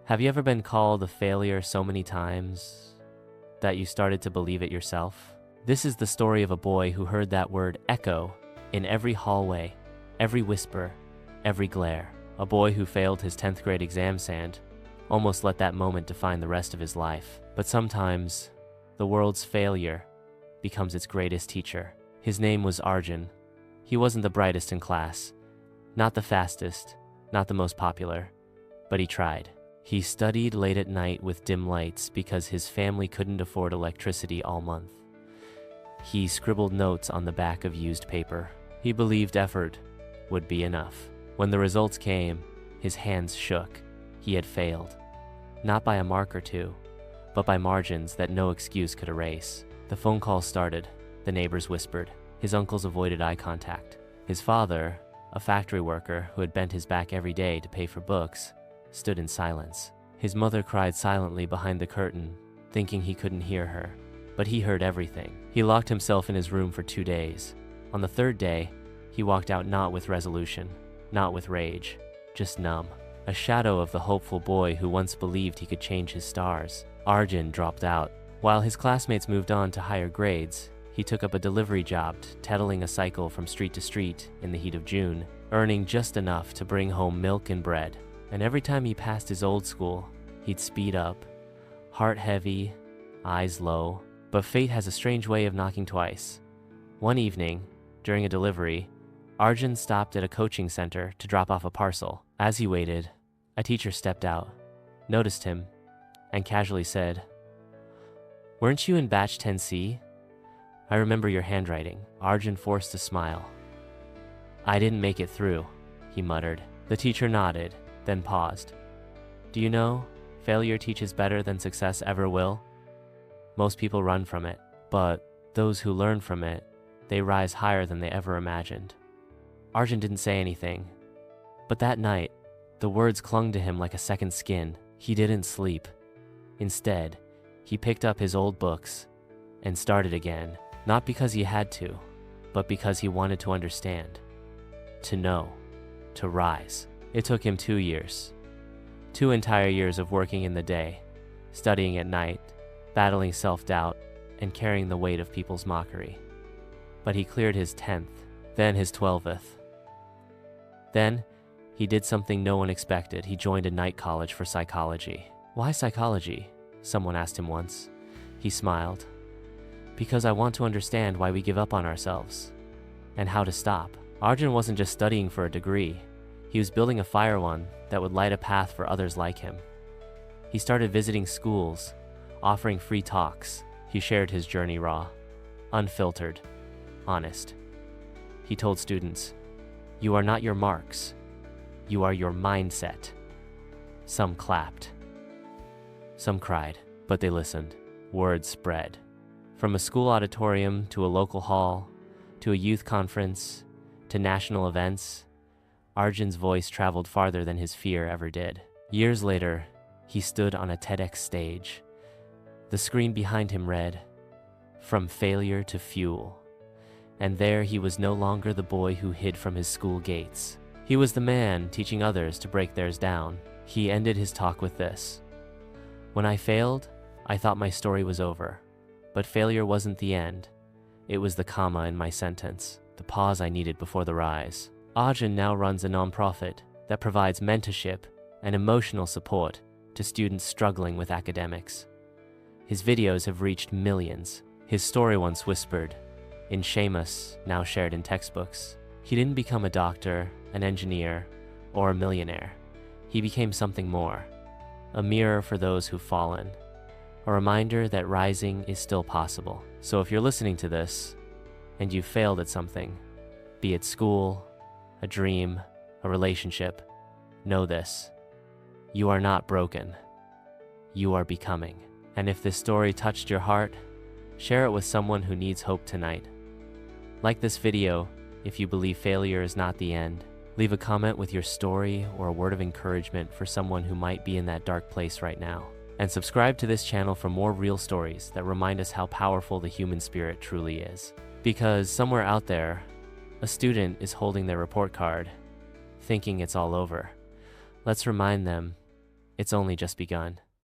Have you ever been called a failure so many times that you started to believe it yourself? This is the story of a boy who heard that word echo in every hallway, every whisper, every glare. A boy who failed his 10th grade exam and almost let that moment define the rest of his life. But sometimes, the world's failure becomes its greatest teacher. His name was Arjun. He wasn't the brightest in class, not the fastest, not the most popular, but he tried. He studied late at night with dim lights because his family couldn't afford electricity all month. He scribbled notes on the back of used paper. He believed effort would be enough. When the results came, his hands shook. He had failed, not by a mark or two, but by margins that no excuse could erase. The phone call started. The neighbors whispered. His uncles avoided eye contact. His father, a factory worker who had bent his back every day to pay for books, stood in silence. His mother cried silently behind the curtain, thinking he couldn't hear her. But he heard everything. He locked himself in his room for 2 days. On the 3rd day, he walked out not with resolution, not with rage, just numb. A shadow of the hopeful boy who once believed he could change his stars. Arjun dropped out. While his classmates moved on to higher grades, he took up a delivery job, pedaling a cycle from street to street in the heat of June, earning just enough to bring home milk and bread. And every time he passed his old school, he'd speed up, heart heavy, eyes low. But fate has a strange way of knocking twice. One evening, during a delivery, Arjun stopped at a coaching center to drop off a parcel. As he waited, a teacher stepped out, noticed him, and casually said, "Weren't you in batch 10C? I remember your handwriting." Arjun forced a smile. "I didn't make it through," he muttered. The teacher nodded, then paused. "Do you know, failure teaches better than success ever will? Most people run from it, but those who learn from it, they rise higher than they ever imagined." Arjun didn't say anything, but that night, the words clung to him like a second skin. He didn't sleep. Instead, he picked up his old books and started again, not because he had to, but because he wanted to understand, to know, to rise. It took him 2 years, 2 entire years of working in the day, studying at night, battling self-doubt, and carrying the weight of people's mockery. But he cleared his 10th, then his 12th. Then, he did something no one expected. He joined a night college for psychology. "Why psychology?" someone asked him once. He smiled. "Because I want to understand why we give up on ourselves, and how to stop." Arjun wasn't just studying for a degree. He was building a fire one that would light a path for others like him. He started visiting schools, offering free talks. He shared his journey raw, unfiltered, honest. He told students, "You are not your marks. You are your mindset." Some clapped. Some cried, but they listened. Word spread. From a school auditorium to a local hall, to a youth conference, to national events, Arjun's voice traveled farther than his fear ever did. Years later, he stood on a TEDx stage. The screen behind him read, "From failure to fuel." And there he was no longer the boy who hid from his school gates. He was the man teaching others to break theirs down. He ended his talk with this: "When I failed, I thought my story was over. But failure wasn't the end. It was the comma in my sentence, the pause I needed before the rise." Arjun now runs a nonprofit that provides mentorship and emotional support to students struggling with academics. His videos have reached millions. His story, once whispered in Seamus, now shared in textbooks. He didn't become a doctor, an engineer, or a millionaire. He became something more. A mirror for those who've fallen. A reminder that rising is still possible. So if you're listening to this, and you've failed at something, be it school, a dream, a relationship, know this: you are not broken. You are becoming. And if this story touched your heart, share it with someone who needs hope tonight. Like this video if you believe failure is not the end. Leave a comment with your story or a word of encouragement for someone who might be in that dark place right now. And subscribe to this channel for more real stories that remind us how powerful the human spirit truly is. Because somewhere out there, a student is holding their report card, thinking it's all over. Let's remind them It's only just begun.